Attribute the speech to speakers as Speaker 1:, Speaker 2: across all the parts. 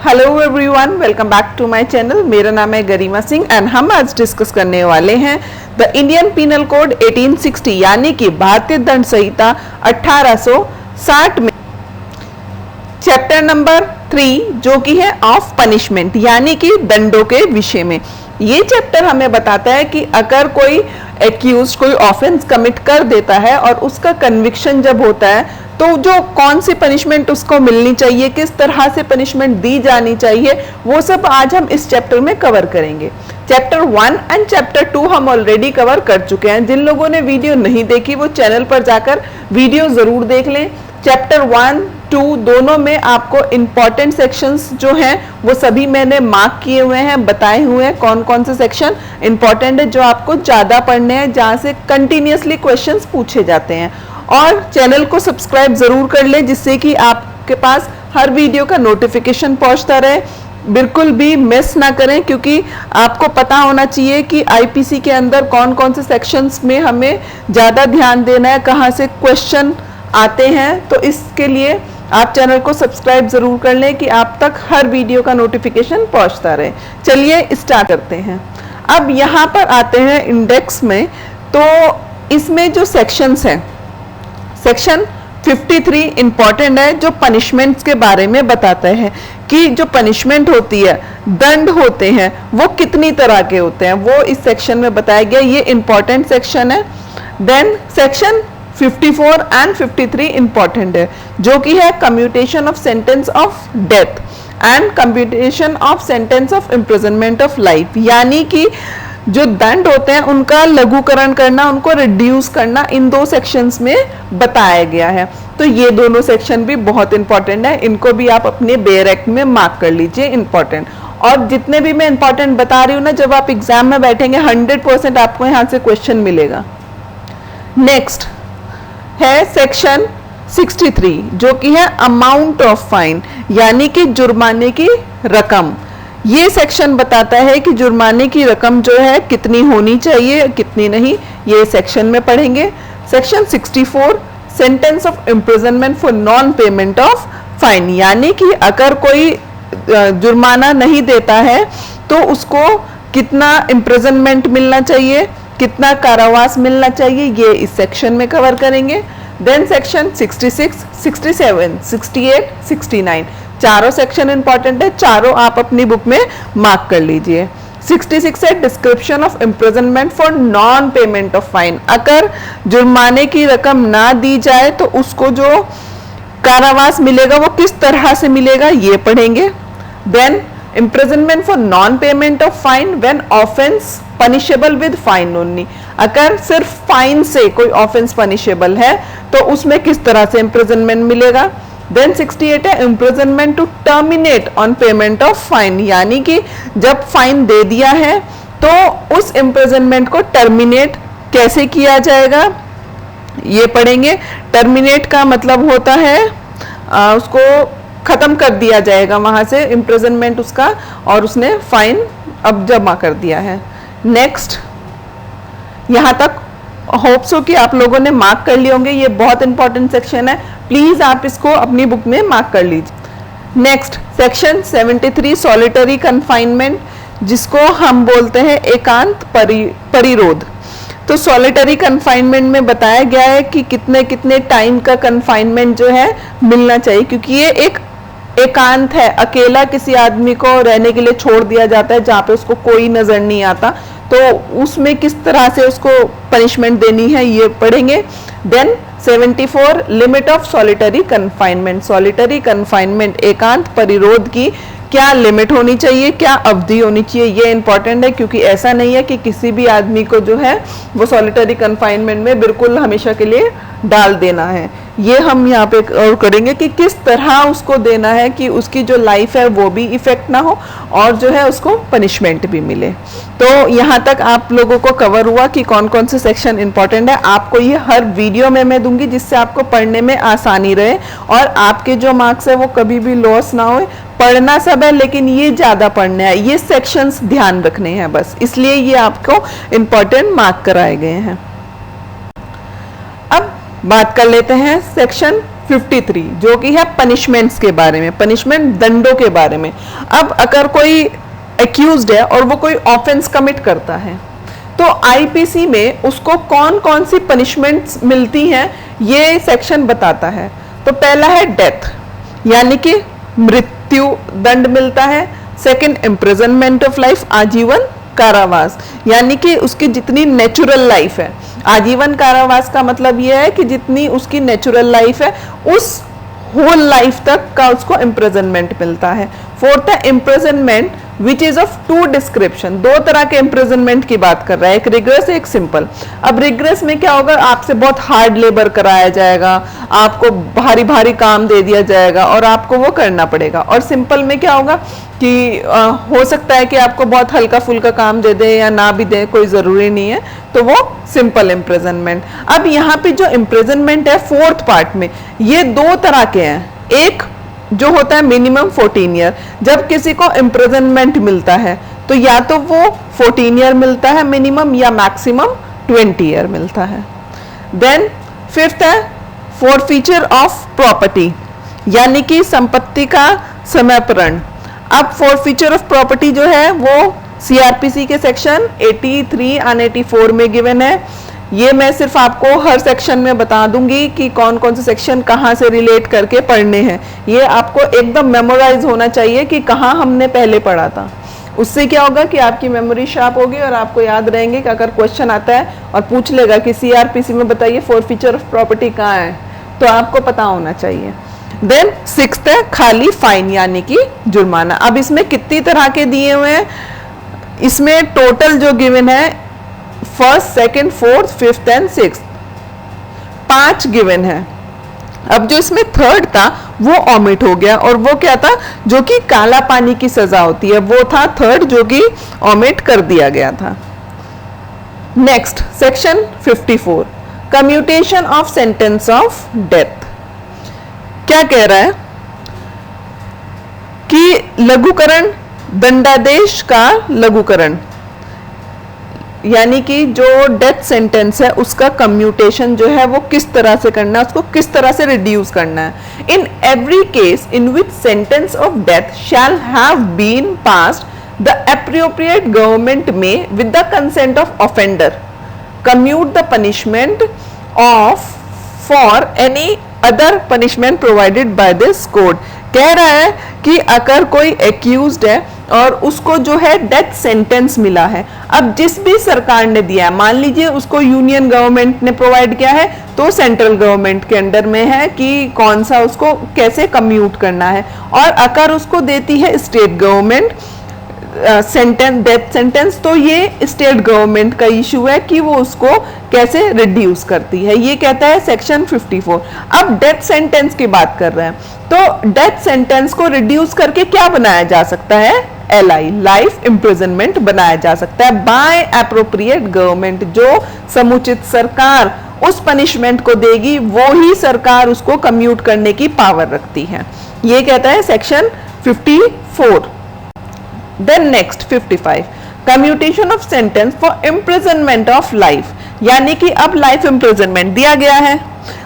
Speaker 1: Hello everyone, welcome back to my channel. मेरा नाम है गरिमा सिंह एंड हम आज डिस्कस करने वाले हैं द इंडियन पिनल कोड 1860 यानी कि भारतीय दंड संहिता 1860 में चैप्टर नंबर 3 जो कि है ऑफ पनिशमेंट यानी कि दंडों के विषय में। ये चैप्टर हमें बताता है कि अगर कोई एक्यूज कोई ऑफेंस कमिट कर देता है और उसका कन्विक्शन जब होता है तो जो कौन सी पनिशमेंट उसको मिलनी चाहिए, किस तरह से पनिशमेंट दी जानी चाहिए, वो सब आज हम इस चैप्टर में कवर करेंगे। चैप्टर 1 एंड चैप्टर 2 हम ऑलरेडी कवर कर चुके हैं। जिन लोगों ने वीडियो नहीं देखी वो चैनल पर जाकर वीडियो जरूर देख लें। चैप्टर 1, 2 दोनों में आपको इंपॉर्टेंट सेक्शंस जो हैं वो सभी मैंने मार्क किए हुए हैं, बताए हुए हैं कौन कौन से सेक्शन इंपॉर्टेंट है जो आपको ज्यादा पढ़ने हैं, जहां से कंटिन्यूअसली क्वेश्चंस पूछे जाते हैं। और चैनल को सब्सक्राइब जरूर कर लें जिससे कि आपके पास हर वीडियो का नोटिफिकेशन पहुंचता रहे। बिल्कुल भी मिस ना करें क्योंकि आपको पता होना चाहिए कि आईपीसी के अंदर कौन कौन से सेक्शंस में हमें ज़्यादा ध्यान देना है, कहाँ से क्वेश्चन आते हैं। तो इसके लिए आप चैनल को सब्सक्राइब जरूर कर लें कि आप तक हर वीडियो का नोटिफिकेशन पहुंचता रहे। चलिए स्टार्ट करते हैं। अब यहाँ पर आते हैं इंडेक्स में, तो इसमें जो सेक्शंस हैं, सेक्शन 53 इंपॉर्टेंट है जो पनिशमेंट्स के बारे में बताता है कि जो पनिशमेंट होती है, दंड होते हैं, वो कितनी तरह के होते हैं, वो इस सेक्शन में बताया गया। ये इंपॉर्टेंट सेक्शन है। देन सेक्शन 54 एंड 53 इंपॉर्टेंट है जो कि है commutation of sentence of death and commutation of sentence of imprisonment of life, यानी कि जो दंड होते हैं उनका लघुकरण करना, उनको रिड्यूस करना, इन दो सेक्शंस में बताया गया है। तो ये दोनों सेक्शन भी बहुत इंपॉर्टेंट है, इनको भी आप अपने बेयर एक्ट में मार्क कर लीजिए इंपॉर्टेंट। और जितने भी मैं इंपॉर्टेंट बता रही हूँ ना, जब आप एग्जाम में बैठेंगे 100% आपको यहाँ से क्वेश्चन मिलेगा। नेक्स्ट है सेक्शन 63 जो कि है अमाउंट ऑफ फाइन यानी कि जुर्माने की रकम। ये सेक्शन बताता है कि जुर्माने की रकम जो है कितनी होनी चाहिए, कितनी नहीं, ये सेक्शन में पढ़ेंगे। Section 64 sentence of imprisonment for non payment of fine, यानी कि अगर कोई जुर्माना नहीं देता है तो उसको कितना इम्प्रिजनमेंट मिलना चाहिए, कितना कारावास मिलना चाहिए, ये इस सेक्शन में कवर करेंगे। देन सेक्शन 66, 67, 68, 69 चारों सेक्शन इंपॉर्टेंट है, चारों आप अपनी बुक में मार्क कर लीजिए। 66 है description of imprisonment for non payment of fine, अगर जुर्माने की रकम ना दी जाए तो उसको जो कारावास मिलेगा वो किस तरह से मिलेगा, ये पढ़ेंगे। Then imprisonment for non payment of fine when offence punishable with fine only, अगर सिर्फ फाइन से कोई ऑफेंस पनिशेबल है तो उसमें किस तरह से इम्प्रिजनमेंट मिलेगा। देन 68 है imprisonment to terminate on payment of fine, यानी कि जब फाइन दे दिया है तो उस इम्प्रिजनमेंट को टर्मिनेट कैसे किया जाएगा, ये पढ़ेंगे। टर्मिनेट का मतलब होता है उसको खत्म कर दिया जाएगा वहां से इम्प्रिजनमेंट उसका, और उसने फाइन अब जमा कर दिया है। नेक्स्ट, यहां तक होप सो कि आप लोगों ने मार्क कर लिए होंगे, ये बहुत इंपॉर्टेंट सेक्शन है, प्लीज आप इसको अपनी बुक में मार्क कर लीजिए। नेक्स्ट सेक्शन 73 सॉलिटरी कन्फाइनमेंट, जिसको हम बोलते हैं एकांत परिरोध। तो सॉलिटरी कन्फाइनमेंट में बताया गया है कि कितने कितने टाइम का कन्फाइनमेंट जो है मिलना चाहिए, क्योंकि ये एक एकांत है, अकेला किसी आदमी को रहने के लिए छोड़ दिया जाता है जहाँ पे उसको कोई नजर नहीं आता, तो उसमें किस तरह से उसको पनिशमेंट देनी है ये पढ़ेंगे। Then 74 limit of solitary confinement, solitary confinement एकांत परिरोध की क्या लिमिट होनी चाहिए, क्या अवधि होनी चाहिए, ये इंपॉर्टेंट है क्योंकि ऐसा नहीं है कि किसी भी आदमी को जो है वो सॉलिटरी कन्फाइनमेंट में बिल्कुल हमेशा के लिए डाल देना है। ये हम यहाँ पे और करेंगे कि किस तरह उसको देना है कि उसकी जो लाइफ है वो भी इफेक्ट ना हो और जो है उसको पनिशमेंट भी मिले। तो यहाँ तक आप लोगों को कवर हुआ कि कौन कौन से सेक्शन इंपॉर्टेंट है। आपको ये हर वीडियो में मैं दूंगी जिससे आपको पढ़ने में आसानी रहे और आपके जो मार्क्स है वो कभी भी लॉस ना हो। पढ़ना सब है लेकिन ये ज्यादा पढ़ना है, ये सेक्शंस ध्यान रखने हैं बस, इसलिए ये आपको इंपॉर्टेंट मार्क कराए गए हैं। अब बात कर लेते हैं सेक्शन 53 जो कि है पनिशमेंट्स के बारे में, पनिशमेंट दंडों के बारे में। अब अगर कोई एक्यूज्ड है और वो कोई ऑफेंस कमिट करता है तो आईपीसी में उसको कौन कौन सी पनिशमेंट्स मिलती हैं ये सेक्शन बताता है। तो पहला है डेथ, यानी कि मृत्यु दंड मिलता है। सेकंड, इम्प्रिजनमेंट ऑफ लाइफ, आजीवन कारावास, यानी कि उसकी जितनी नेचुरल लाइफ है। आजीवन कारावास का मतलब यह है कि जितनी उसकी नेचुरल लाइफ है उस होल लाइफ तक का उसको इम्प्रिजनमेंट मिलता है। फोर्थ है imprisonment which is of two description, दो तरह के इम्प्रिजनमेंट की बात कर रहा है, एक रिग्रेस एक सिंपल। अब रिग्रेस में क्या होगा, आपसे बहुत हार्ड लेबर कराया जाएगा, आपको भारी भारी काम दे दिया जाएगा और आपको वो करना पड़ेगा। और सिंपल में क्या होगा कि हो सकता है कि आपको बहुत हल्का फुल्का काम दे दे या ना भी दे, कोई जरूरी नहीं है, तो वो सिंपल इम्प्रिजनमेंट। अब यहाँ पे जो इम्प्रिजनमेंट है फोर्थ पार्ट में, ये दो तरह के हैं। एक जो होता है मिनिमम 14 ईयर, जब किसी को इम्प्रिजनमेंट मिलता है तो या तो वो 14 ईयर मिलता है मिनिमम या मैक्सिमम 20 ईयर मिलता है। देन फिफ्थ है फॉरफीचर ऑफ प्रॉपर्टी, यानी कि संपत्ति का समर्पण। अब फॉरफीचर ऑफ प्रॉपर्टी जो है वो सीआरपीसी के सेक्शन 83 और 84 में गिवन है। ये मैं सिर्फ आपको हर सेक्शन में बता दूंगी कि कौन कौन से सेक्शन कहाँ से रिलेट करके पढ़ने हैं। ये आपको एकदम मेमोराइज होना चाहिए कि कहाँ हमने पहले पढ़ा था। उससे क्या होगा कि आपकी मेमोरी शार्प होगी और आपको याद रहेंगे कि अगर क्वेश्चन आता है और पूछ लेगा कि सीआरपीसी में बताइए फॉरफीचर ऑफ प्रॉपर्टी कहाँ है, तो आपको पता होना चाहिए। देन सिक्स्थ है खाली फाइन, यानी कि जुर्माना। अब इसमें कितनी तरह के दिए हुए हैं, इसमें टोटल जो गिवन है first, second, fourth, fifth and sixth, 5 given है। अब जो इसमें थर्ड था वो ऑमिट हो गया, और वो क्या था, जो कि काला पानी की सजा होती है, वो था थर्ड जो कि ऑमिट कर दिया गया था। Next section 54 commutation of sentence of death. क्या कह रहा है कि लघुकरण, दंडादेश का लघुकरण, यानी कि जो डेथ सेंटेंस है उसका कम्यूटेशन जो है वो किस तरह से करना है, उसको किस तरह से रिड्यूस करना है। In every case in which sentence of death shall have been passed the appropriate government may with the consent of offender commute the punishment of for any other punishment provided by this code. कह रहा है कि अगर कोई accused है और उसको जो है डेथ सेंटेंस मिला है, अब जिस भी सरकार ने दिया है, मान लीजिए उसको यूनियन गवर्नमेंट ने प्रोवाइड किया है तो सेंट्रल गवर्नमेंट के अंडर में है कि कौन सा उसको कैसे कम्यूट करना है, और अगर उसको देती है state government sentence, death sentence, तो ये स्टेट गवर्नमेंट का इशू है कि वो उसको कैसे रिड्यूस करती है। ये कहता है सेक्शन 54। अब डेथ सेंटेंस की बात कर रहे हैं, तो डेथ सेंटेंस को रिड्यूस करके क्या बनाया जा सकता है, LI लाइफ इम्प्रिजनमेंट बनाया जा सकता है बाय एप्रोप्रिएट गवर्नमेंट। जो समुचित सरकार उस पनिशमेंट को देगी वो ही सरकार उसको कम्यूट करने की पावर रखती है। ये कहता है section 54। Then next 55 commutation of sentence for imprisonment of life, यानी कि अब लाइफ इम्प्रिजनमेंट दिया गया है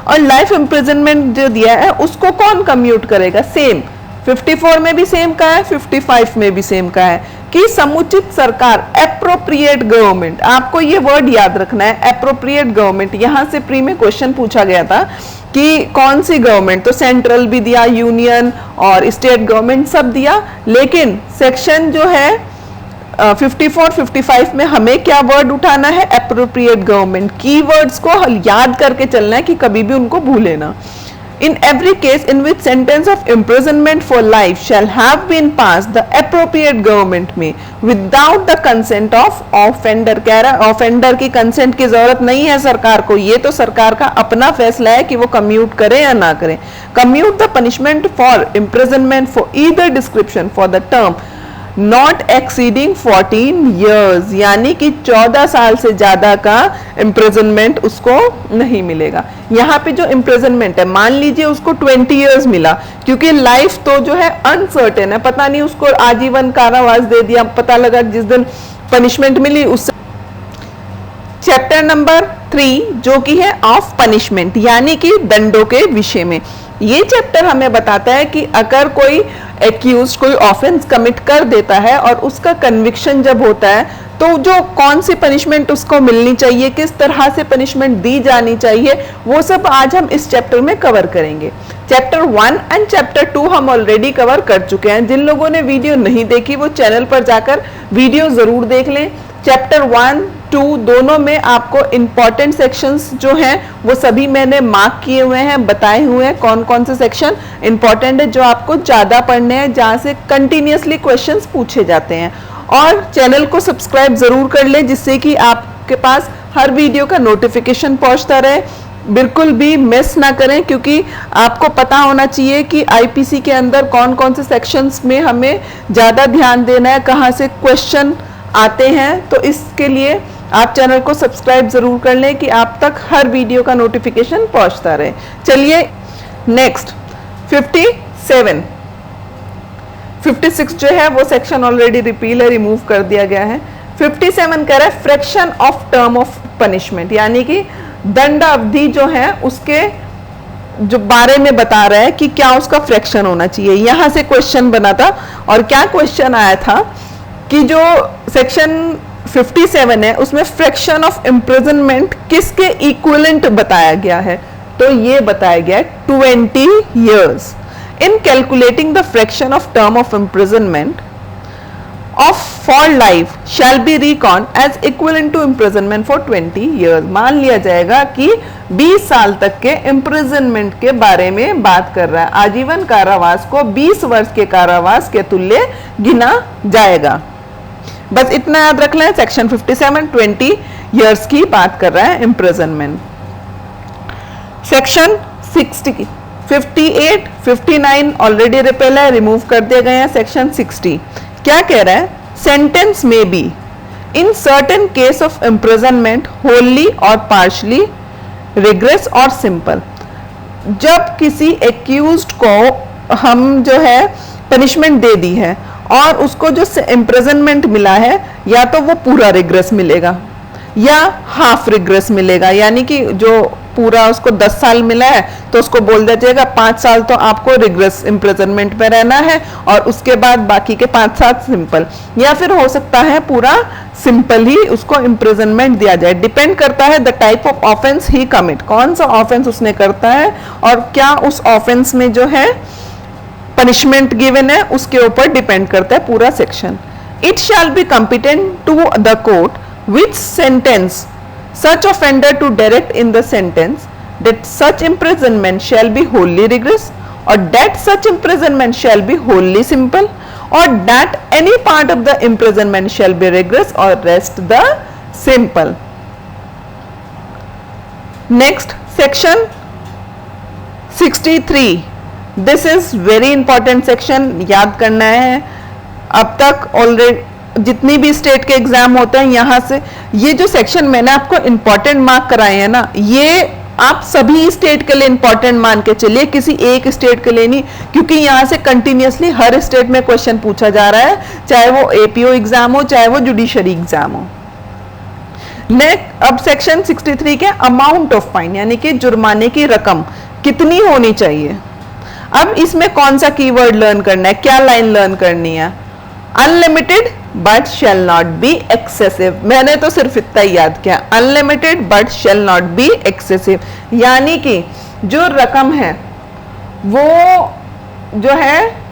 Speaker 1: और लाइफ इम्प्रिजनमेंट जो दिया है उसको कौन कम्यूट करेगा, सेम 54 में भी सेम का है, 55 में भी सेम का है कि समुचित सरकार, एप्रोप्रिएट गवर्नमेंट। आपको ये वर्ड याद रखना है, एप्रोप्रिएट गवर्नमेंट। यहां से प्री में क्वेश्चन पूछा गया था कि कौन सी गवर्नमेंट, तो सेंट्रल भी दिया, यूनियन और स्टेट गवर्नमेंट सब दिया, लेकिन सेक्शन जो है 54, 55 में हमें क्या वर्ड उठाना है, एप्रोप्रिएट गवर्नमेंट। कीवर्ड्स को याद करके चलना है कि कभी भी उनको भूले ना। In every case in which sentence of imprisonment for life shall have been passed, the appropriate government may without the consent of offender। कह रहा है offender की consent की जरूरत नहीं है सरकार को, ये तो सरकार का अपना फैसला है कि वो commute करे या ना करे। Commute the punishment for imprisonment for either description for the term not exceeding 14 years, यानी कि 14 साल से ज्यादा का इम्प्रिजनमेंट उसको नहीं मिलेगा। यहाँ पे जो इम्प्रिजनमेंट है, मान लीजिए उसको 20 years मिला, क्योंकि लाइफ तो जो है अनसर्टेन है, पता नहीं उसको आजीवन कारावास दे दिया, पता लगा जिस दिन पनिशमेंट मिली उससे। चैप्टर नंबर 3 जो कि है ऑफ पनिशमेंट, यानी कि दंडों के विषय में। ये चैप्टर हमें बताता है कि अगर कोई एक्यूज कोई ऑफेंस कमिट कर देता है और उसका कन्विक्शन जब होता है तो जो कौन सी पनिशमेंट उसको मिलनी चाहिए, किस तरह से पनिशमेंट दी जानी चाहिए, वो सब आज हम इस चैप्टर में कवर करेंगे। चैप्टर 1 एंड चैप्टर 2 हम ऑलरेडी कवर कर चुके हैं। जिन लोगों ने वीडियो नहीं देखी वो चैनल पर जाकर वीडियो जरूर देख लें। चैप्टर 1, 2 दोनों में आपको इंपॉर्टेंट सेक्शंस जो हैं वो सभी मैंने मार्क किए हुए हैं, बताए हुए हैं कौन कौन से सेक्शन इंपॉर्टेंट है, जो आपको ज्यादा पढ़ने हैं, जहां से कंटिन्यूसली क्वेश्चंस पूछे जाते हैं। और चैनल को सब्सक्राइब जरूर कर ले जिससे कि आपके पास हर वीडियो का नोटिफिकेशन पहुंचता रहे। बिल्कुल भी मिस ना करें, क्योंकि आपको पता होना चाहिए कि आईपीसी के अंदर कौन कौन से सेक्शंस में हमें ज्यादा ध्यान देना है, कहां से क्वेश्चन आते हैं। तो इसके लिए आप चैनल को सब्सक्राइब जरूर कर लें कि आप तक हर वीडियो का नोटिफिकेशन पहुंचता रहे। चलिए नेक्स्ट 57, 56 जो है वो सेक्शन ऑलरेडी रिपील है, रिमूव कर दिया गया है। 57 कह रहा है fraction of term of punishment, यानी कि दंड अवधि जो है उसके जो बारे में बता रहा है कि क्या उसका फ्रैक्शन होना चाहिए। यहां से क्वेश्चन बना था और क्या क्वेश्चन आया था कि जो सेक्शन 57 है उसमें फ्रैक्शन ऑफ इम्प्रिजनमेंट किसके इक्विवेलेंट बताया गया है, तो ये बताया गया है 20 years। In calculating the fraction of term of imprisonment of for life shall be reckoned as equivalent to imprisonment for 20 years। मान लिया जाएगा कि 20 साल तक के imprisonment के बारे में बात कर रहा है। आजीवन कारावास को 20 वर्ष के कारावास के तुल्य गिना जाएगा। बस इतना याद रख लें, सेक्शन 57 20 years की बात कर रहा है imprisonment। सेक्शन 60 58, 59 ऑलरेडी रिपेल है, रिमूव कर दिए गए हैं। सेक्शन 60 क्या कह रहा है, सेंटेंस में be in certain case of imprisonment Holi और पार्शली रिग्रेस और सिंपल। जब किसी एक्यूज्ड को हम जो है पनिशमेंट दे दी है और उसको जो इम्प्रिजनमेंट मिला है, या तो वो पूरा रिग्रेस मिलेगा या हाफ रिग्रेस मिलेगा, यानी कि जो पूरा उसको 10 साल मिला है तो उसको बोल दिया जाएगा 5 साल तो आपको रिग्रेस इम्प्रिजनमेंट में रहना है और उसके बाद बाकी के 5 साल सिंपल, या फिर हो सकता है पूरा सिंपल ही उसको इम्प्रिजनमेंट दिया जाए। डिपेंड करता है the type of offence he commit, कौन सा ऑफेंस उसने करता है और क्या उस ऑफेंस में जो है पनिशमेंट गिवन है उसके ऊपर डिपेंड करता है पूरा सेक्शन। It shall be competent to the court which sentence such offender to direct in the sentence that such imprisonment shall be wholly rigorous, or that such imprisonment shall be wholly simple, or that any part of the imprisonment shall be rigorous or rest the simple। Next section 63, this is very important section, याद करना है। अब तक already जितनी भी state के exam होते हैं यहां से ये जो सेक्शन मैंने आपको इंपॉर्टेंट मार्क कराए हैं ना, ये आप सभी स्टेट के लिए इंपॉर्टेंट मान के चलिए, किसी एक स्टेट के लिए नहीं, क्योंकि यहां से कंटिन्यूअसली हर स्टेट में क्वेश्चन पूछा जा रहा है, चाहे वो एपीओ एग्जाम हो चाहे वो जुडिशरी एग्जाम हो। नेक्स्ट अब सेक्शन 63 के अमाउंट ऑफ फाइन, यानी कि जुर्माने की रकम कितनी होनी चाहिए। अब इसमें कौन सा कीवर्ड लर्न करना है, क्या लाइन लर्न करनी है, unlimited but shall not be excessive. मैंने तो सिर्फ इतना ही याद किया, unlimited but shall not be excessive, यानी कि जो रकम है वो जो है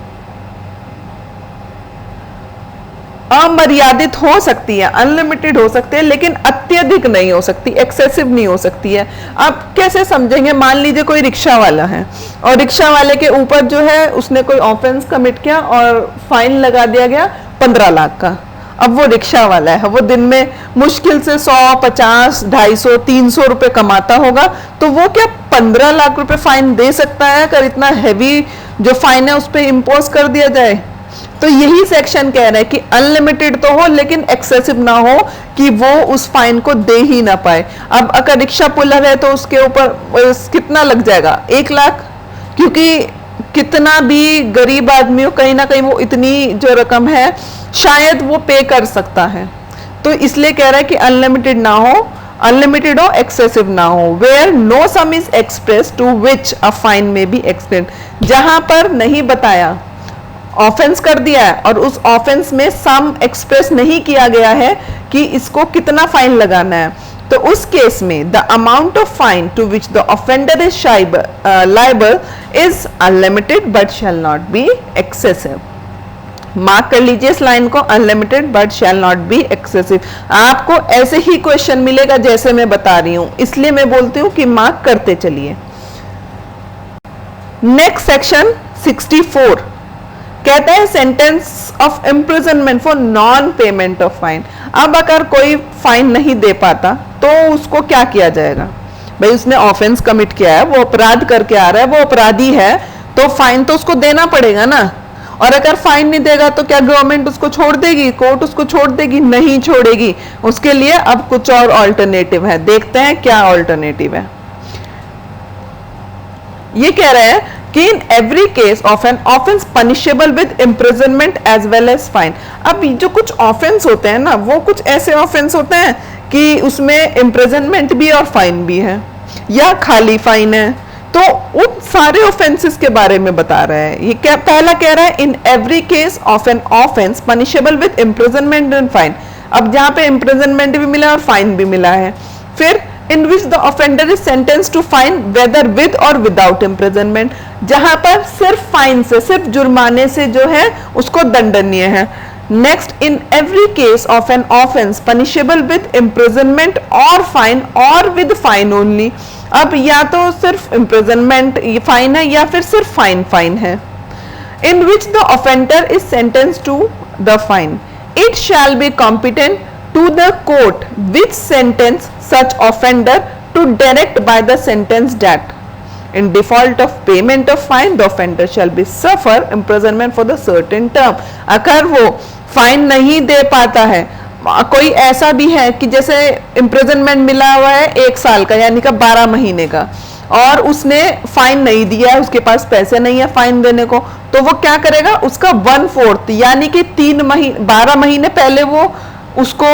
Speaker 1: अमर्यादित हो सकती है, अनलिमिटेड हो सकती है, लेकिन अत्यधिक नहीं हो सकती, एक्सेसिव नहीं हो सकती है। अब कैसे समझेंगे, मान लीजिए कोई रिक्शा वाला है और रिक्शा वाले के ऊपर जो है उसने कोई ऑफेंस कमिट किया और फाइन लगा दिया गया 15 लाख का। अब वो रिक्शा वाला है, वो दिन में मुश्किल से 100, 50, 250, 300 रुपए कमाता होगा, तो वो क्या 15 लाख रुपए फाइन दे सकता है अगर इतना हैवी जो फाइन है उस पर इम्पोज कर दिया जाए। तो यही सेक्शन कह रहा है कि अनलिमिटेड तो हो लेकिन एक्सेसिव ना हो कि वो उस फाइन को दे ही ना पाए। अब अगर रिक्शा पुलर है तो उसके ऊपर कितना लग जाएगा, 1 लाख, क्योंकि कितना भी गरीब आदमी हो कहीं ना कहीं वो इतनी जो रकम है शायद वो पे कर सकता है। तो इसलिए कह रहा है कि अनलिमिटेड ना हो, अनलिमिटेड हो, एक्सेसिव ना हो। Where no sum is express to which a fine may be extend, जहां पर नहीं बताया, ऑफेंस कर दिया है और उस ऑफेंस में सम एक्सप्रेस नहीं किया गया है कि इसको कितना फाइन लगाना है, तो उस केस में the amount of fine to which the offender is liable is unlimited but shall not be excessive. Mark कर लीजिए इस लाइन को, unlimited but shall not be excessive. आपको ऐसे ही क्वेश्चन मिलेगा जैसे मैं बता रही हूं, इसलिए मैं बोलती हूं कि मार्क करते चलिए। नेक्स्ट सेक्शन 64 कहता है sentence of imprisonment for non payment of fine. अब अगर कोई फाइन नहीं दे पाता तो उसको क्या किया जाएगा? भाई उसने ऑफेंस कमिट किया है, वो अपराध करके आ रहा है, वो अपराधी है, तो फाइन तो उसको देना पड़ेगा ना। और अगर फाइन नहीं देगा तो क्या गवर्नमेंट उसको छोड़ देगी, कोर्ट उसको छोड़ देगी? नहीं छोड़ेगी। उसके लिए अब कुछ और ऑल्टरनेटिव है, देखते हैं क्या ऑल्टरनेटिव है। ये कह रहे हैं कि in every case of an offence punishable with imprisonment as well as fine. अब जो कुछ ऑफेंस होते हैं ना, वो कुछ ऐसे ऑफेंस होते हैं कि उसमें इम्प्रिजनमेंट भी और फाइन भी है, या खाली फाइन है। तो उन सारे ऑफेंसेस के बारे में बता रहा है। ये क्या पहला कह रहा है, in every case of an offence punishable with imprisonment and fine. अब जहां पे इम्प्रिजनमेंट भी मिला और फाइन भी मिला है। फिर in which the offender is sentenced to fine whether with or without imprisonment, जहां पर सिर्फ फाइन से, सिर्फ जुर्माने से जो है उसको दंडनीय है। Next, in every case of an offence punishable with imprisonment और फाइन और विद फाइन ओनली। अब या तो सिर्फ इम्प्रिजनमेंट फाइन है या फिर सिर्फ फाइन है। In which the offender is sentenced to the fine, it shall be competent to the court which sentence such offender to direct by the sentence that in default of payment of fine the offender shall be suffer imprisonment for the certain term। अगर वो fine नहीं दे पाता है, कोई ऐसा भी है कि जैसे इम्प्रिजनमेंट मिला हुआ है 1 साल का यानी का 12 महीने का, और उसने फाइन नहीं दिया है, उसके पास पैसे नहीं है फाइन देने को, तो वो क्या करेगा? उसका 1/4 यानी कि 12 महीने पहले वो उसको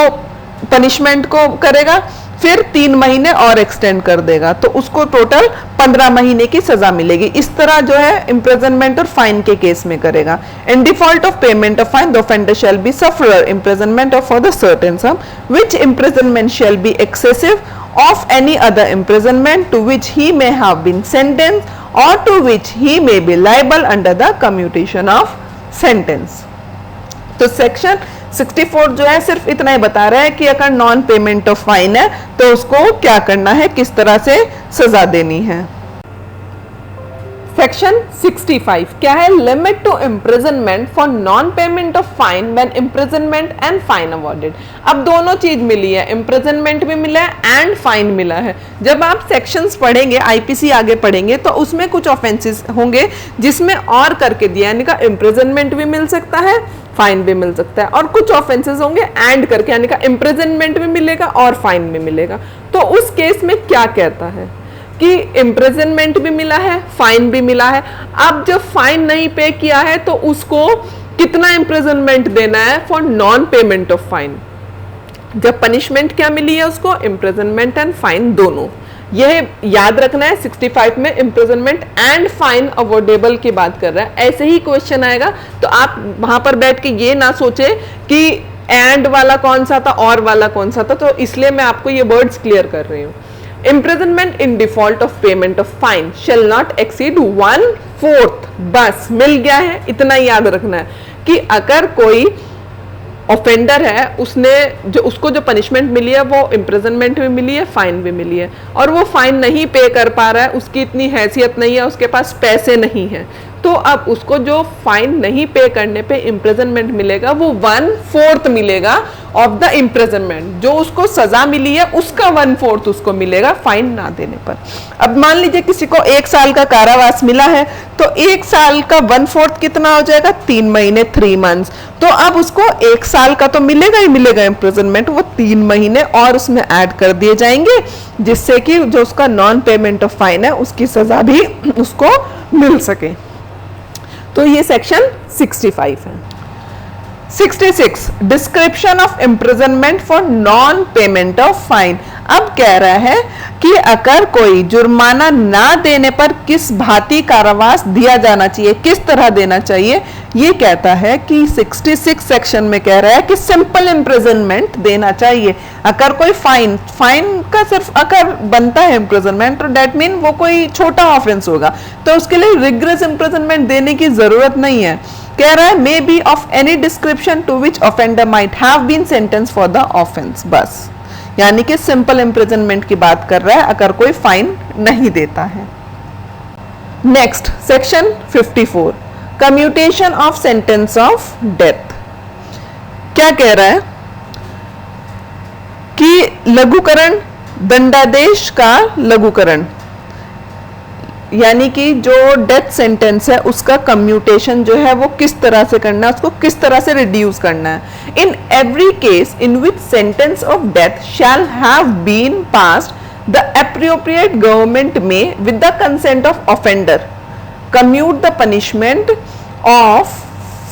Speaker 1: पनिशमेंट को करेगा, फिर 3 महीने और एक्सटेंड कर देगा, तो उसको टोटल 15 महीने की सजा मिलेगी। इस तरह जो है इम्प्रिजनमेंट और फाइन के केस में करेगा। In default of payment of fine the offender shall be sufferer imprisonment of for the certain sum which imprisonment shall be excessive of any other imprisonment to which he may have been sentenced और to which he may be liable under the commutation of sentence. तो section 64 जो है सिर्फ इतना ही बता रहा है कि अगर नॉन पेमेंट ऑफ फाइन है तो उसको क्या करना है, किस तरह से सजा देनी है। सेक्शन 65 क्या है? Limit to imprisonment for non payment of fine when imprisonment and fine awarded. अब दोनों चीज मिली है, इम्प्रिजनमेंट भी मिला है एंड फाइन मिला है। जब आप सेक्शंस पढ़ेंगे, आईपीसी आगे पढ़ेंगे, तो उसमें कुछ ऑफेंसेस होंगे जिसमें और करके दिया, यानी का इम्प्रिजनमेंट भी मिल सकता है, फाइन भी मिल सकता है, और कुछ ऑफेंसेस होंगे एंड करके, यानी का इम्प्रिजनमेंट भी मिलेगा और फाइन भी मिलेगा। तो उस केस में क्या कहता है कि इम्प्रिजनमेंट भी मिला है, फाइन भी मिला है। अब जब फाइन नहीं पे किया है तो उसको कितना इम्प्रिजनमेंट देना है for non payment of fine. जब पनिशमेंट क्या मिली है उसको, इम्प्रिजनमेंट एंड फाइन दोनों। यह याद रखना है, 65 में इम्प्रिजनमेंट एंड फाइन अवॉर्डेबल की बात कर रहा है। ऐसे ही क्वेश्चन आएगा तो आप वहां पर बैठ के ये ना सोचे कि एंड वाला कौन सा था और वाला कौन सा था, तो इसलिए मैं आपको ये वर्ड्स क्लियर कर रही हूँ। Imprisonment in default of payment of fine shall not exceed 1/4। बस मिल गया है, इतना याद रखना है कि अगर कोई ऑफेंडर है, उसको जो पनिशमेंट मिली है वो इम्प्रिजनमेंट भी मिली है, फाइन भी मिली है, और वो फाइन नहीं पे कर पा रहा है, उसकी इतनी हैसियत नहीं है, उसके पास पैसे नहीं है, तो अब उसको जो फाइन नहीं पे करने पे इम्प्रिजनमेंट मिलेगा वो 1/4 मिलेगा ऑफ द इम्प्रिजनमेंट। जो उसको सजा मिली है उसका 1/4 उसको मिलेगा फाइन ना देने पर। अब मान लीजिए किसी को 1 साल का कारावास मिला है, तो 1 साल का 1/4 कितना हो जाएगा? 3 महीने, 3 मंथ्स। तो अब उसको 1 साल का तो मिलेगा ही मिलेगा इम्प्रिजनमेंट, वो 3 महीने और उसमें ऐड कर दिए जाएंगे, जिससे कि जो उसका नॉन पेमेंट ऑफ फाइन है उसकी सजा भी उसको मिल सके। तो ये सेक्शन 65 है। 66 description of imprisonment for non payment of fine. अब कह रहा है कि अगर कोई जुर्माना ना देने पर किस भांति कारावास दिया जाना चाहिए, किस तरह देना चाहिए। ये कहता है कि 66 सेक्शन में कह रहा है कि सिंपल इम्प्रिजनमेंट देना चाहिए। अगर कोई फाइन का सिर्फ अगर बनता है इम्प्रिजनमेंट, तो डेट मीन वो कोई छोटा ऑफेंस होगा, तो उसके लिए रिग्रेस इम्प्रिजनमेंट देने की जरूरत नहीं है। कह रहा है may be of any description to which offender might have been sentence for the offence, बस यानी कि सिंपल इम्प्रिजनमेंट की बात कर रहा है अगर कोई फाइन नहीं देता है। Next section 54, commutation of sentence of death. क्या कह रहा है कि लघुकरण, दंडादेश का लघुकरण, यानी कि जो डेथ सेंटेंस है उसका कम्यूटेशन जो है वो किस तरह से करना है, उसको किस तरह से रिड्यूस करना है। In every case in which sentence of death shall have been passed, the appropriate government may with the consent of offender commute the punishment of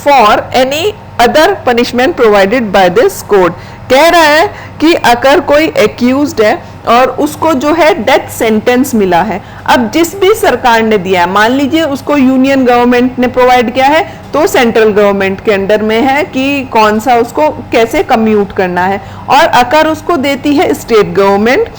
Speaker 1: for any other punishment provided by this code. कह रहा है कि अगर कोई accused है और उसको जो है डेथ सेंटेंस मिला है, अब जिस भी सरकार ने दिया है, मान लीजिए उसको यूनियन गवर्नमेंट ने प्रोवाइड किया है तो सेंट्रल गवर्नमेंट के अंडर में है कि कौन सा उसको कैसे कम्यूट करना है, और अगर उसको देती है state government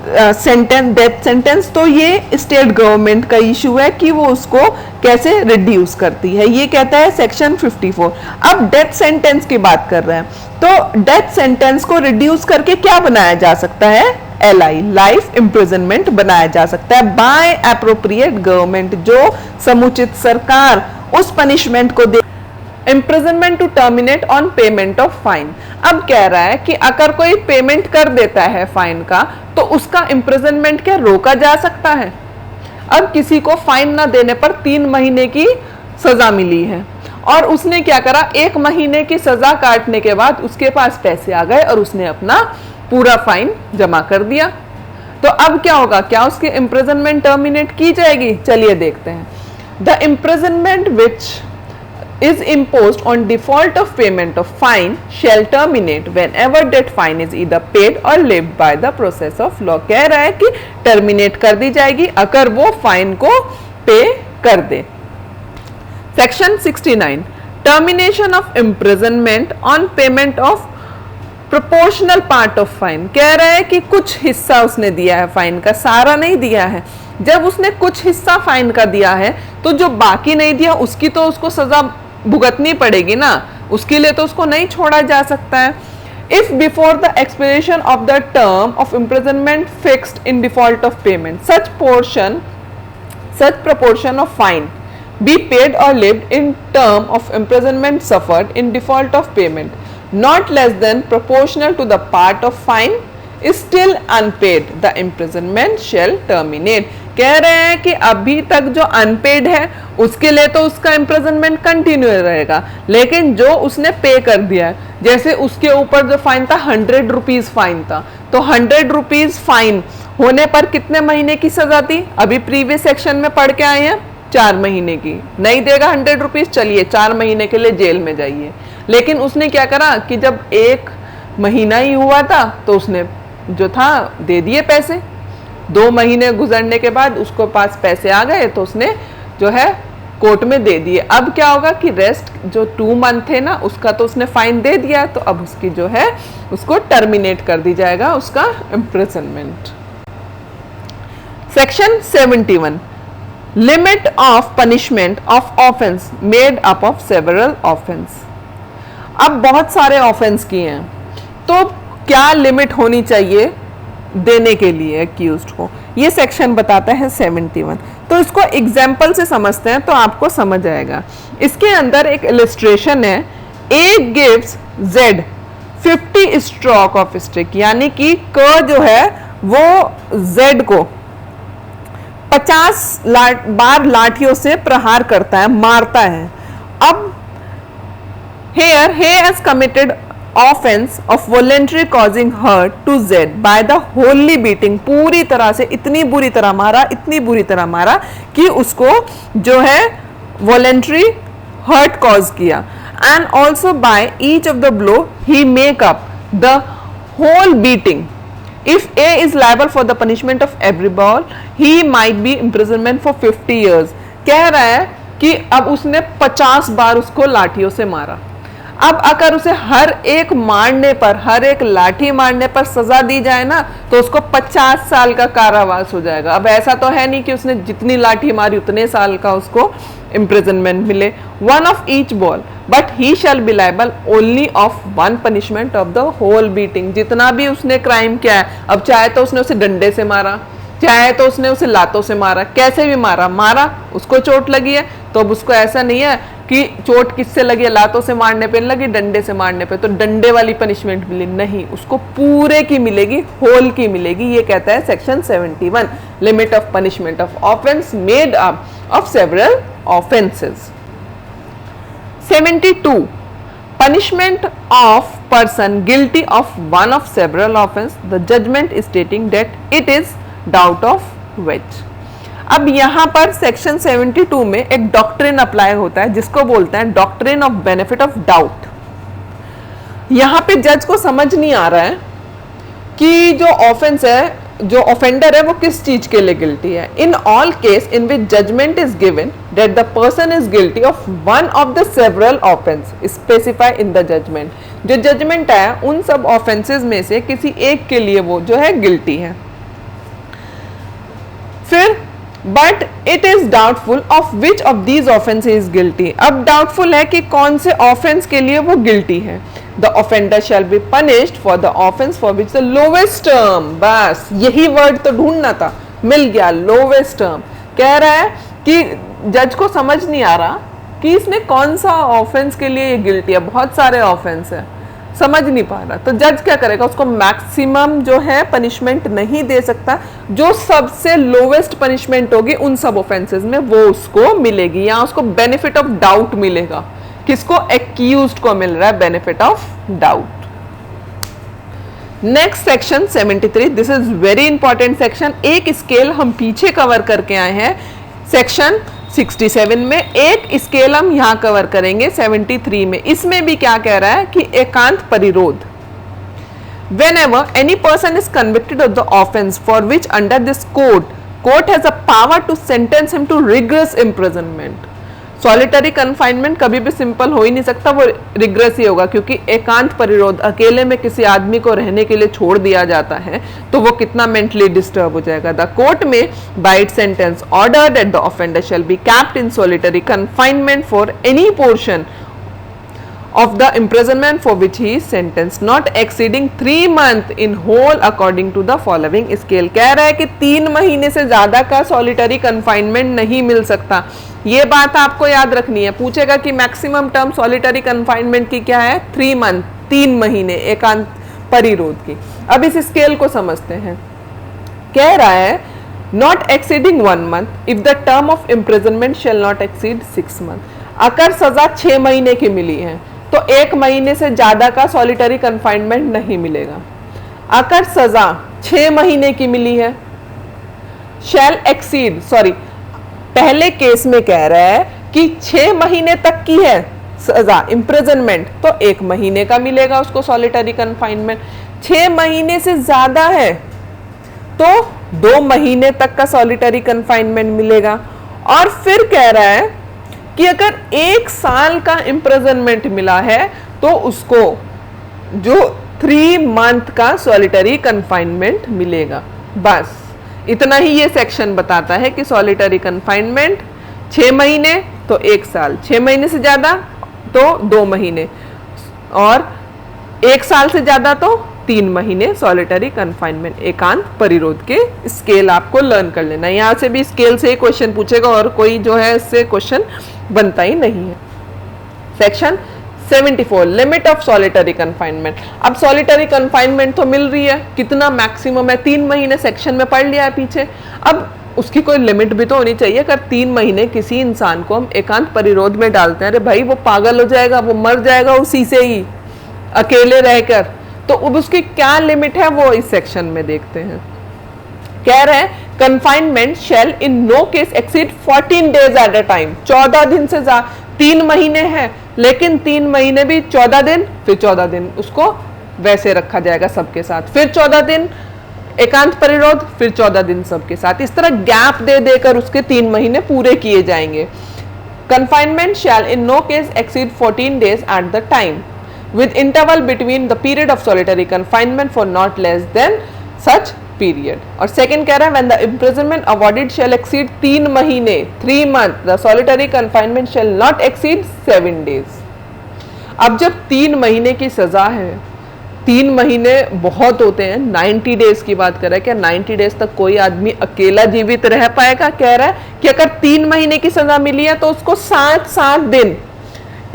Speaker 1: sentence, death sentence, तो ये स्टेट गवर्नमेंट का इशू है कि वो उसको कैसे रिड्यूस करती है। ये कहता है सेक्शन 54। अब डेथ सेंटेंस की बात कर रहे हैं, तो डेथ सेंटेंस को रिड्यूस करके क्या बनाया जा सकता है, LI, लाइफ इम्प्रिजनमेंट बनाया जा सकता है बाय एप्रोप्रिएट गवर्नमेंट, जो समुचित सरकार उस पनिशमेंट को दे, imprisonment to terminate on payment of fine. अब कह रहा है कि अगर कोई पेमेंट कर देता है फाइन का तो उसका इम्प्रिजनमेंट क्या रोका जा सकता है। अब किसी को फाइन ना देने पर 3 महीने की सजा मिली है और उसने क्या करा, 1 महीने की सजा काटने के बाद उसके पास पैसे आ गए और उसने अपना पूरा फाइन जमा कर दिया, तो अब क्या होगा, क्या उसकी इम्प्रिजनमेंट टर्मिनेट की जाएगी। चलिए देखते हैं। The imprisonment which is imposed on default of payment of fine shall terminate whenever that fine is either paid or levied by the process of law। कह रहा है कि टर्मिनेट कर दी जाएगी अगर वो फाइन को पे कर दे। Section 69, termination of imprisonment on payment of proportional part of fine. कह रहा है कि कुछ हिस्सा उसने दिया है फाइन का, सारा नहीं दिया है। जब उसने कुछ हिस्सा फाइन का दिया है तो जो बाकी नहीं दिया उसकी तो उसको सजा भुगतनी पड़ेगी ना, उसके लिए तो उसको नहीं छोड़ा जा सकता है। If before the expiration of the term of imprisonment fixed in default of payment such proportion of fine be paid or lived in term of imprisonment suffered in default of payment not less than proportional to the part of fine is still unpaid, the imprisonment shall terminate। कह रहे हैं कि अभी तक जो unpaid है उसके लिए तो उसका इम्प्रिजनमेंट कंटिन्यू रहेगा, लेकिन जो उसने पे कर दिया है, जैसे उसके ऊपर जो फाइन था 100 रुपीज फाइन था, तो 100 रुपीज फाइन होने पर कितने महीने की सजा थी, अभी प्रीवियस सेक्शन में पढ़ के आए हैं 4 महीने की। नहीं देगा 100 रुपीज, चलिए 4 महीने के लिए जेल में जाइए। लेकिन उसने क्या करा कि जब 1 महीना ही हुआ था तो उसने जो था दे दिए पैसे, 2 महीने गुजरने के बाद उसको पास पैसे आ गए तो उसने जो है कोर्ट में दे दिए। अब क्या होगा कि रेस्ट जो 2 मंथ थे ना उसका तो उसने फाइन दे दिया, तो अब उसकी जो है उसको टर्मिनेट कर दी जाएगा उसका imprisonment. Section 71, limit of punishment of offence made up of several offence. अब बहुत सारे ऑफेंस किए हैं तो क्या लिमिट होनी चाहिए देने के लिए एक्यूज्ड को, ये सेक्शन बताता है 71। तो इसको एग्जाम्पल से समझते हैं तो आपको समझ आएगा। इसके अंदर एक इलस्ट्रेशन है, A gives Z 50 stroke of stick, यानी कि क जो है वो Z को 50 बार लाठियों से प्रहार करता है, मारता है। अब here he has committed offense of voluntary causing hurt to Z by the wholly beating, पूरी तरह से इतनी बुरी तरह मारा, इतनी बुरी तरह मारा कि उसको जो है voluntary hurt cause किया, and also by each of the blow he make up the whole beating If A is liable for the punishment of every ball, he might be imprisonment for 50 years. कह रहा है कि अब उसने 50 बार उसको लाठियों से मारा। अब अगर उसे हर एक मारने पर, हर एक लाठी मारने पर सजा दी जाए ना, तो उसको 50 साल का कारावास हो जाएगा। अब ऐसा तो है नहीं कि उसने जितनी लाठी मारी उतने साल का उसको imprisonment मिले। One of each ball, but he shall be liable only of one punishment of the whole beating. जितना भी उसने क्राइम किया है, अब चाहे तो उसने उसे डंडे से मारा, चाहे तो उसने उसे लातों से मारा, कैसे भी मारा, उसको चोट लगी है, तो अब उसको ऐसा नहीं है कि चोट किससे लगी है, लातों से मारने पे लगी, डंडे से मारने पे, तो डंडे वाली पनिशमेंट मिली नहीं, उसको पूरे की मिलेगी, होल की मिलेगी। ये कहता है section 71, limit of punishment of offence made up of several offences. 72, punishment of person guilty of one of several offense, the judgment is stating that it is doubt of which। अब यहां पर section 72 में एक doctrine apply होता है जिसको बोलते हैं doctrine of benefit of doubt. यहां पे जज को समझ नहीं आ रहा है कि जो ऑफेंस है, जो ऑफेंडर है, वो किस चीज के लिए गिल्टी है। In all case in which judgment is given that the person is guilty of one of the several offence specify in the judgment. जो जजमेंट है उन सब ऑफेंसेस में से किसी एक के लिए वो जो है गिल्टी है। फिर but it is doubtful of which of these offence is guilty. अब डाउटफुल है कि कौन से ऑफेंस के लिए वो गिल्टी है। The offender shall be punished for the offence for which the lowest term, बस यही वर्ड तो ढूंढना था, मिल गया, लोवेस्ट टर्म। कह रहा है कि जज को समझ नहीं आ रहा कि इसने कौन सा ऑफेंस के लिए ये गिल्टी है, बहुत सारे ऑफेंस है, समझ नहीं पा रहा, तो जज क्या करेगा, उसको मैक्सिमम जो है पनिशमेंट नहीं दे सकता, जो सबसे लोवेस्ट पनिशमेंट होगी उन सब ऑफेंसेस में वो उसको मिलेगी। यहाँ उसको बेनिफिट ऑफ डाउट मिलेगा। किसको? एक्यूज्ड को मिल रहा है benefit of doubt. Next section 73, this is very important section. एक स्केल हम पीछे कवर करके आए हैं सेक्शन 67 में, एक स्केल हम यहां कवर करेंगे 73 में। इसमें भी क्या कह रहा है कि एकांत परिरोध। Whenever any person is convicted of the offense for which under this court has a power to sentence him to rigorous imprisonment। Solitary confinement कभी भी सिंपल हो ही नहीं सकता, वो रिग्रेस ही होगा, क्योंकि एकांत परिरोध, अकेले में किसी आदमी को रहने के लिए छोड़ दिया जाता है तो वो कितना मेंटली डिस्टर्ब हो जाएगा। The court may by it sentence order that the offender shall be kept in solitary confinement for any portion of the imprisonment for which he is sentenced not exceeding 3 months in whole according to the following scale। कह रहा है कि 3 महीने से ज्यादा का solitary confinement नहीं मिल सकता। ये बात आपको याद रखनी है। पूछेगा कि मैक्सिमम टर्म सॉलिटरी कन्फाइनमेंट की क्या है? 3 मंथ, 3 महीने एकांत परिरोध की। अब इस स्केल को समझते हैं। कह रहा है not exceeding 1 month if the term of imprisonment shall not exceed 6 months। अगर सजा 6 महीने की मिली है तो 1 महीने से ज्यादा का सॉलिटरी कन्फाइनमेंट नहीं मिलेगा। अगर सजा 6 महीने की मिली है, शैल एक्सीड, सॉरी पहले केस में कह रहा है कि 6 महीने तक की है सजा इम्प्रिजनमेंट तो 1 महीने का मिलेगा उसको सॉलिटरी कन्फाइनमेंट। 6 महीने से ज्यादा है तो 2 महीने तक का सॉलिटरी कन्फाइनमेंट मिलेगा। और फिर कह रहा है कि अगर 1 साल का इम्प्रिजनमेंट मिला है तो उसको जो 3 मंथ का सॉलिटरी कन्फाइनमेंट मिलेगा। बस इतना ही ये सेक्शन बताता है कि सॉलिटरी कन्फाइनमेंट 6 महीने तो 1 साल, 6 महीने से ज्यादा तो 2 महीने, और 1 साल से ज्यादा तो 3 महीने सॉलिटरी कन्फाइनमेंट। एकांत परिरोध के स्केल आपको लर्न कर लेना। यहाँ से भी स्केल से ही क्वेश्चन पूछेगा और कोई जो है इससे क्वेश्चन बनता ही नहीं है। Section 74, limit of solitary confinement. अब सॉलिटरी कन्फाइनमेंट तो मिल रही है, कितना मैक्सिमम है? 3 महीने सेक्शन में पढ़ लिया है पीछे। अब उसकी कोई लिमिट भी तो होनी चाहिए। अगर 3 महीने किसी इंसान को हम एकांत परिरोध में डालते हैं, अरे भाई वो पागल हो जाएगा, वो मर जाएगा उसी से ही अकेले रहकर, तो अब उसकी क्या लिमिट है वो इस सेक्शन में देखते हैं। कह रहे हैं confinement shall in no case exceed 14 days at a time. 14 दिन से ज्यादा, 3 महीने है लेकिन 3 महीने भी 14 दिन, फिर 14 दिन उसको वैसे रखा जाएगा सबके साथ, फिर 14 दिन एकांत परिरोध फिर 14 दिन सबके साथ। इस तरह गैप दे देकर उसके 3 महीने पूरे किए जाएंगे। Confinement shall in no case exceed 14 days at the time, with interval between the period of solitary confinement for not less than such period. और second कह रहा है when the imprisonment awarded shall exceed 3 महीने 3 months, the solitary confinement shall not exceed 7 days. अब जब 3 महीने की सजा है, 3 महीने बहुत होते हैं, 90 डेज की बात कर रहा है, क्या 90 डेज तक कोई आदमी अकेला जीवित रह पाएगा? कह रहा है कि अगर 3 महीने की सजा मिली है तो उसको 7 दिन,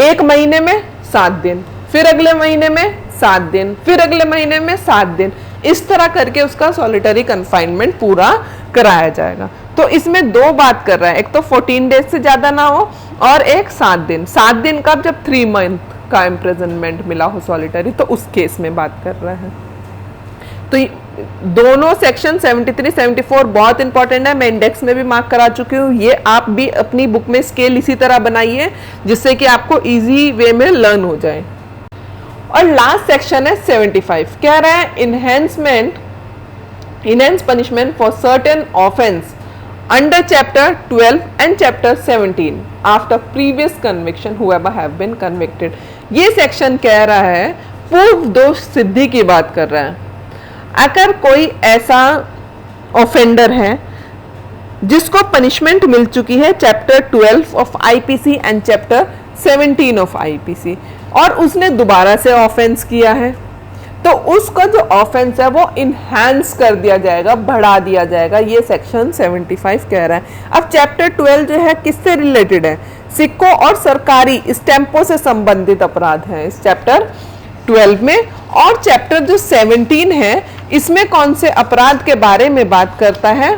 Speaker 1: 1 महीने में 7 दिन, फिर अगले महीने में 7 दिन, फिर अगले महीने में 7 दिन, इस तरह करके उसका सॉलिटरी कन्फाइनमेंट पूरा कराया जाएगा। तो इसमें 2 बात कर रहा है, एक तो 14 डेज से ज्यादा ना हो और एक 7 दिन। 7 दिन का जब 3 मंथ का इम्प्रिजनमेंट मिला हो सॉलिटरी, तो उस केस में बात कर रहा है। तो दोनों सेक्शन 73, 74 बहुत इंपॉर्टेंट है, मैं इंडेक्स में भी मार्क करा चुकी हूँ। ये आप भी अपनी बुक में स्केल इसी तरह बनाइए जिससे कि आपको इजी वे में लर्न हो जाए। और लास्ट सेक्शन है 75, कह रहा है enhance punishment for certain offence under chapter 12 and chapter 17 after previous conviction whoever have been convicted। ये सेक्शन कह रहा है पूर्व दोष सिद्धि की बात कर रहा है। अगर कोई ऐसा ऑफेंडर है जिसको पनिशमेंट मिल चुकी है chapter 12 of IPC and chapter 17 of IPC और उसने दोबारा से ऑफेंस किया है, तो उसका जो ऑफेंस है वो इनहैंस कर दिया जाएगा, बढ़ा दिया जाएगा। ये सेक्शन 75 कह रहा है। अब चैप्टर 12 जो है किससे रिलेटेड है? सिक्कों और सरकारी स्टैंपों से संबंधित अपराध है इस चैप्टर 12 में। और चैप्टर जो 17 है इसमें कौन से अपराध के बारे में बात करता है?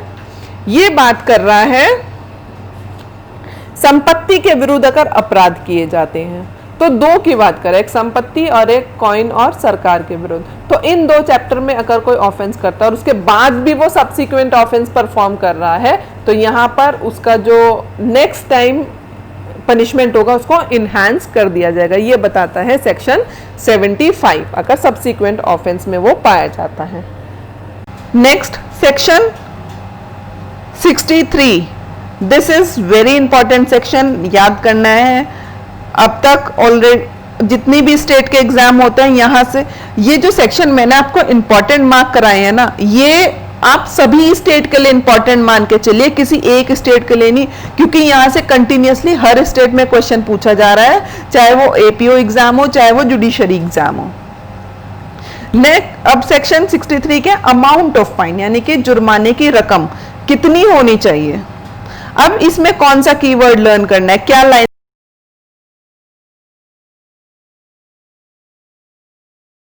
Speaker 1: ये बात कर रहा है संपत्ति के विरुद्ध अगर अपराध किए जाते हैं, तो 2 की बात करें, एक संपत्ति और एक कॉइन और सरकार के विरुद्ध। तो इन 2 चैप्टर में अगर कोई ऑफेंस करता है और उसके बाद भी वो सब्सिक्वेंट ऑफेंस परफॉर्म कर रहा है, तो यहाँ पर उसका जो नेक्स्ट टाइम पनिशमेंट होगा उसको इनहैंस कर दिया जाएगा। ये बताता है सेक्शन 75 अगर सब्सिक्वेंट ऑफेंस में वो पाया जाता है। Next section 63, this is very important section, याद करना है। अब तक ऑलरेडी जितनी भी स्टेट के एग्जाम होते हैं, यहाँ से ये जो सेक्शन मैंने आपको इंपॉर्टेंट मार्क कराए हैं ना, ये आप सभी स्टेट के लिए इंपॉर्टेंट मान के चलिए, किसी एक स्टेट के लिए नहीं, क्योंकि यहाँ से कंटिन्यूअसली हर स्टेट में क्वेश्चन पूछा जा रहा है, चाहे वो एपीओ एग्जाम हो चाहे वो जुडिशरी एग्जाम हो। नेक्स्ट अब सेक्शन 63 के अमाउंट ऑफ फाइन, यानी कि जुर्माने की रकम कितनी होनी चाहिए। अब इसमें कौन सा कीवर्ड लर्न करना है, क्या लाइन